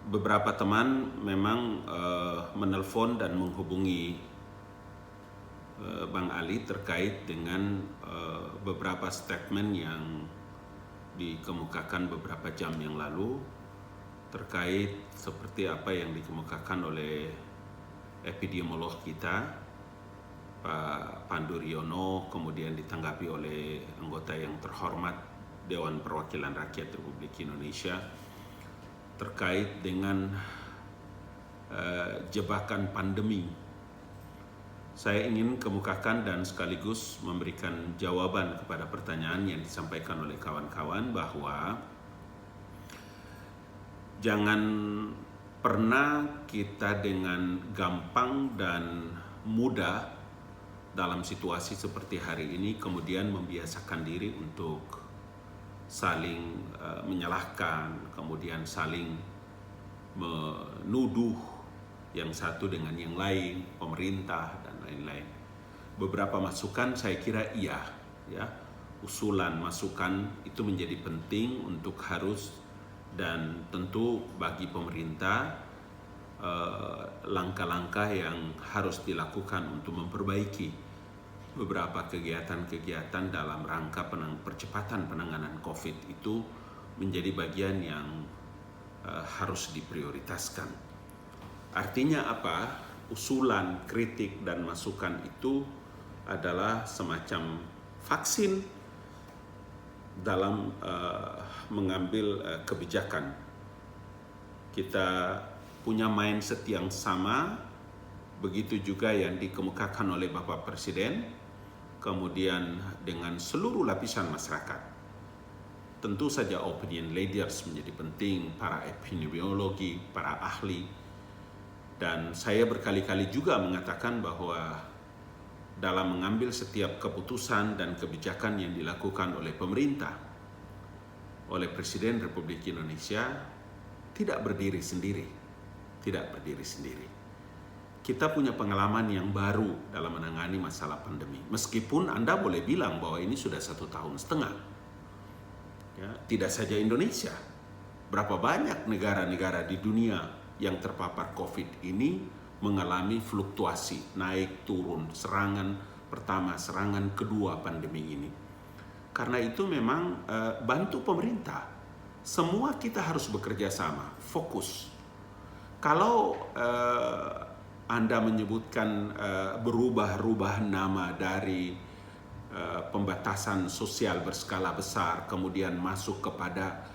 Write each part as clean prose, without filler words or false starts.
beberapa teman memang menelpon dan menghubungi Bang Ali terkait dengan beberapa statement yang dikemukakan beberapa jam yang lalu terkait seperti apa yang dikemukakan oleh epidemiolog kita Pak Pandu Riono, kemudian ditanggapi oleh anggota yang terhormat Dewan Perwakilan Rakyat Republik Indonesia terkait dengan jebakan pandemi. Saya ingin kemukakan dan sekaligus memberikan jawaban kepada pertanyaan yang disampaikan oleh kawan-kawan bahwa jangan pernah kita dengan gampang dan mudah dalam situasi seperti hari ini kemudian membiasakan diri untuk saling menyalahkan, kemudian saling menuduh yang satu dengan yang lain, pemerintah dan lain-lain. Beberapa masukan saya kira iya, ya. Usulan masukan itu menjadi penting untuk harus dan tentu bagi pemerintah langkah-langkah yang harus dilakukan untuk memperbaiki beberapa kegiatan-kegiatan dalam rangka percepatan penanganan COVID itu menjadi bagian yang harus diprioritaskan. Artinya apa? Usulan, kritik, dan masukan itu adalah semacam vaksin dalam mengambil kebijakan. Kita punya mindset yang sama, begitu juga yang dikemukakan oleh Bapak Presiden, kemudian dengan seluruh lapisan masyarakat. Tentu saja opinion leaders menjadi penting, para epidemiologi, para ahli, dan saya berkali-kali juga mengatakan bahwa dalam mengambil setiap keputusan dan kebijakan yang dilakukan oleh pemerintah, oleh Presiden Republik Indonesia, tidak berdiri sendiri. Kita punya pengalaman yang baru dalam menangani masalah pandemi. Meskipun Anda boleh bilang bahwa ini sudah 1,5 tahun. Ya, tidak saja Indonesia. Berapa banyak negara-negara di dunia yang terpapar COVID ini mengalami fluktuasi, naik turun, serangan pertama, serangan kedua pandemi ini. Karena itu memang bantu pemerintah. Semua kita harus bekerja sama, fokus. Kalau Anda menyebutkan berubah-ubah nama dari pembatasan sosial berskala besar, kemudian masuk kepada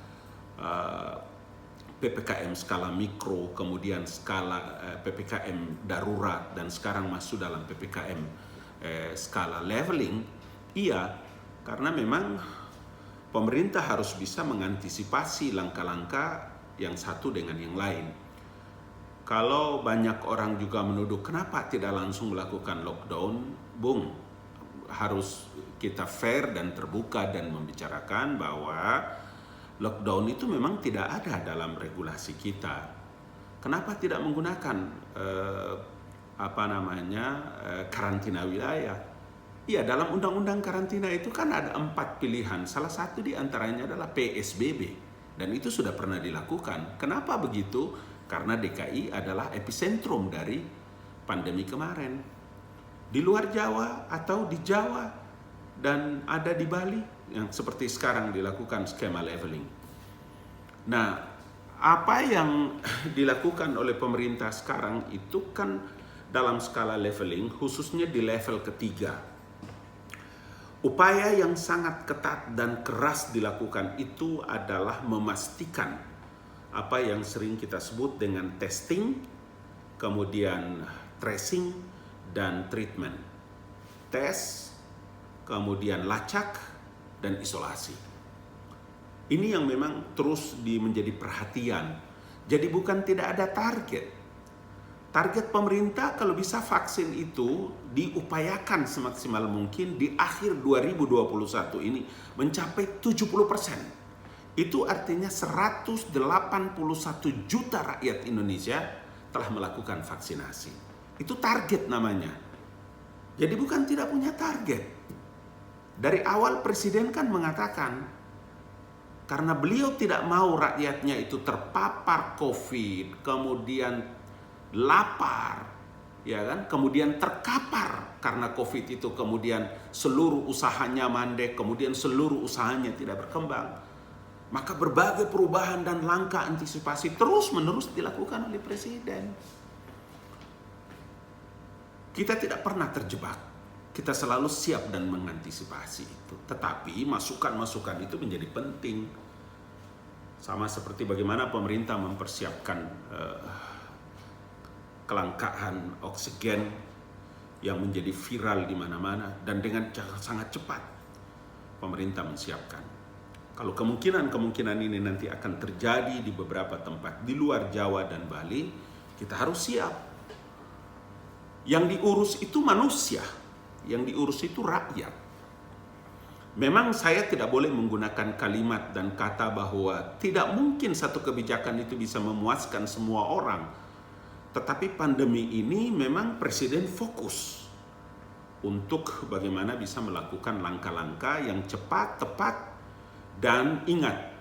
PPKM skala mikro, kemudian skala PPKM darurat, dan sekarang masuk dalam PPKM skala leveling, iya, karena memang pemerintah harus bisa mengantisipasi langkah-langkah yang satu dengan yang lain. Kalau banyak orang juga menuduh kenapa tidak langsung melakukan lockdown, Bung, harus kita fair dan terbuka dan membicarakan bahwa lockdown itu memang tidak ada dalam regulasi kita. Kenapa tidak menggunakan karantina wilayah? Iya, dalam undang-undang karantina itu kan ada 4 pilihan. Salah satu di antaranya adalah PSBB. Dan itu sudah pernah dilakukan. Kenapa begitu? Karena DKI adalah epicentrum dari pandemi kemarin. Di luar Jawa atau di Jawa dan ada di Bali yang seperti sekarang dilakukan skema leveling. Nah, apa yang dilakukan oleh pemerintah sekarang itu kan dalam skala leveling, khususnya di level ketiga. Upaya yang sangat ketat dan keras dilakukan itu adalah memastikan apa yang sering kita sebut dengan testing, kemudian tracing, dan treatment. Tes, kemudian lacak, dan isolasi. Ini yang memang terus menjadi perhatian. Jadi bukan tidak ada target. Target pemerintah kalau bisa vaksin itu diupayakan semaksimal mungkin di akhir 2021 ini mencapai 70%. Itu artinya 181 juta rakyat Indonesia telah melakukan vaksinasi. Itu target namanya. Jadi bukan tidak punya target. Dari awal Presiden kan mengatakan Karena beliau tidak mau rakyatnya itu terpapar COVID, kemudian lapar, ya kan? Kemudian terkapar karena COVID itu, kemudian seluruh usahanya mandek, kemudian seluruh usahanya tidak berkembang. Maka berbagai perubahan dan langkah antisipasi terus-menerus dilakukan oleh Presiden. Kita tidak pernah terjebak. Kita selalu siap dan mengantisipasi itu. Tetapi masukan-masukan itu menjadi penting. Sama seperti bagaimana pemerintah mempersiapkan kelangkaan oksigen yang menjadi viral di mana-mana, dan dengan sangat cepat pemerintah menyiapkan. Kalau kemungkinan ini nanti akan terjadi di beberapa tempat di luar Jawa dan Bali, kita harus siap. Yang diurus itu manusia, yang diurus itu rakyat. Memang saya tidak boleh menggunakan kalimat dan kata bahwa tidak mungkin satu kebijakan itu bisa memuaskan semua orang. Tetapi pandemi ini memang Presiden fokus untuk bagaimana bisa melakukan langkah-langkah yang cepat, tepat, dan ingat,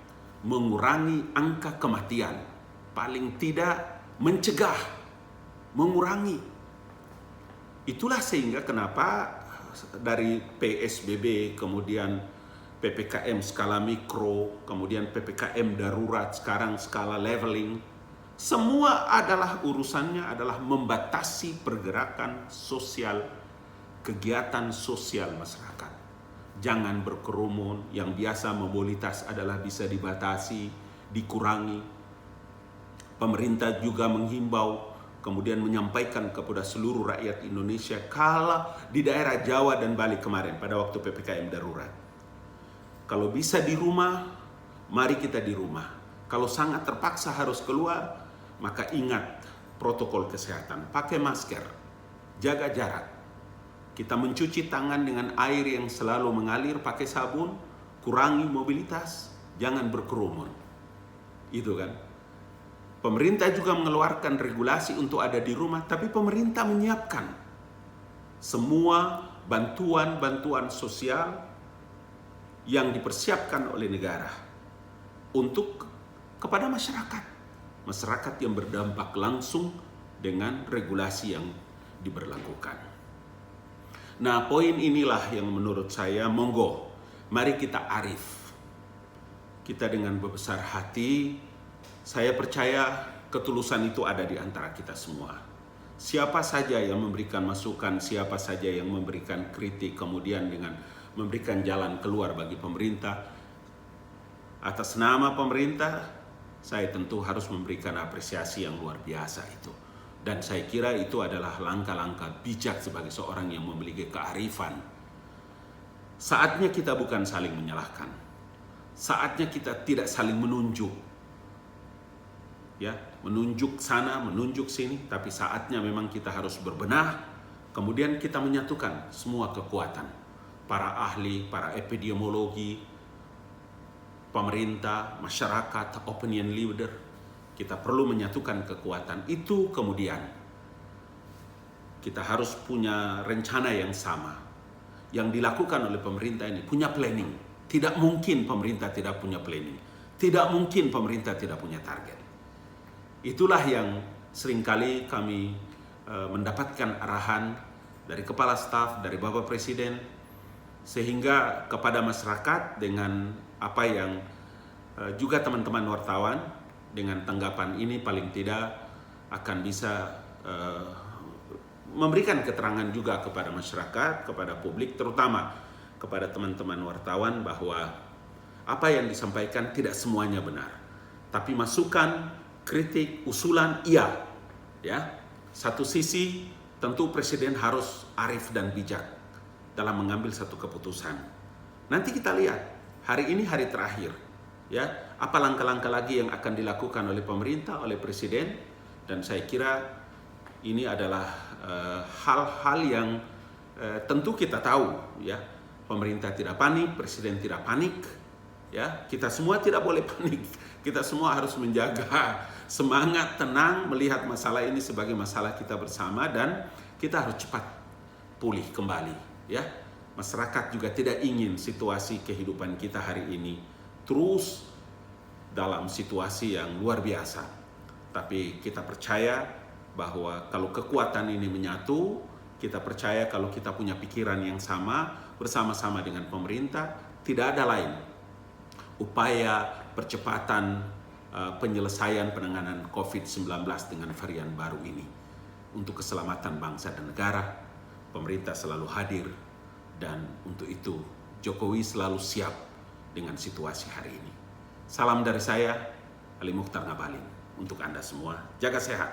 mengurangi angka kematian. Paling tidak mencegah, mengurangi. Itulah sehingga kenapa dari PSBB, kemudian PPKM skala mikro, kemudian PPKM darurat, sekarang skala leveling, semua adalah urusannya adalah membatasi pergerakan sosial, kegiatan sosial masyarakat. Jangan berkerumun, yang biasa mobilitas adalah bisa dibatasi, dikurangi. Pemerintah juga menghimbau, kemudian menyampaikan kepada seluruh rakyat Indonesia, kalau di daerah Jawa dan Bali kemarin pada waktu PPKM darurat, kalau bisa di rumah, mari kita di rumah. Kalau sangat terpaksa harus keluar, maka ingat protokol kesehatan, pakai masker, jaga jarak. Kita mencuci tangan dengan air yang selalu mengalir, pakai sabun, kurangi mobilitas, jangan berkerumun. Itu kan. Pemerintah juga mengeluarkan regulasi untuk ada di rumah, tapi pemerintah menyiapkan semua bantuan-bantuan sosial yang dipersiapkan oleh negara untuk kepada masyarakat yang berdampak langsung dengan regulasi yang diberlakukan. Nah, poin inilah yang menurut saya, monggo, mari kita arif. Kita dengan berbesar hati, saya percaya ketulusan itu ada di antara kita semua. Siapa saja yang memberikan masukan, siapa saja yang memberikan kritik, kemudian dengan memberikan jalan keluar bagi pemerintah, atas nama pemerintah, saya tentu harus memberikan apresiasi yang luar biasa itu. Dan saya kira itu adalah langkah-langkah bijak sebagai seorang yang memiliki kearifan. Saatnya kita bukan saling menyalahkan. Saatnya kita tidak saling menunjuk. Ya, menunjuk sana, menunjuk sini, tapi saatnya memang kita harus berbenah, kemudian kita menyatukan semua kekuatan. Para ahli, para epidemiologi, pemerintah, masyarakat, opinion leader, kita perlu menyatukan kekuatan itu. Kemudian kita harus punya rencana yang sama. Yang dilakukan oleh pemerintah ini punya planning. Tidak mungkin pemerintah tidak punya planning. Tidak mungkin pemerintah tidak punya target. Itulah yang seringkali kami mendapatkan arahan dari Kepala Staf, dari Bapak Presiden, sehingga kepada masyarakat dengan apa yang juga teman-teman wartawan dengan tanggapan ini paling tidak akan bisa memberikan keterangan juga kepada masyarakat, kepada publik, terutama kepada teman-teman wartawan, bahwa apa yang disampaikan tidak semuanya benar. Tapi masukan, kritik, usulan, iya. Ya. Satu sisi tentu Presiden harus arif dan bijak dalam mengambil satu keputusan. Nanti kita lihat, hari ini hari terakhir. Ya, apa langkah-langkah lagi yang akan dilakukan oleh pemerintah, oleh Presiden, dan saya kira ini adalah hal-hal yang tentu kita tahu, ya. Pemerintah tidak panik, Presiden tidak panik, ya. Kita semua tidak boleh panik. Kita semua harus menjaga semangat, tenang, melihat masalah ini sebagai masalah kita bersama, dan kita harus cepat pulih kembali, ya. Masyarakat juga tidak ingin situasi kehidupan kita hari ini terus dalam situasi yang luar biasa. Tapi kita percaya bahwa kalau kekuatan ini menyatu, kita percaya kalau kita punya pikiran yang sama bersama-sama dengan pemerintah, tidak ada lain upaya percepatan penyelesaian penanganan COVID-19 dengan varian baru ini. Untuk keselamatan bangsa dan negara, pemerintah selalu hadir, dan untuk itu Jokowi selalu siap dengan situasi hari ini. Salam dari saya, Ali Mukhtar Ngabalin, untuk Anda semua. Jaga sehat,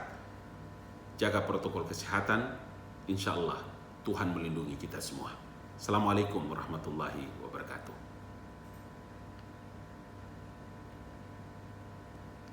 jaga protokol kesehatan, insya Allah Tuhan melindungi kita semua. Assalamualaikum warahmatullahi wabarakatuh.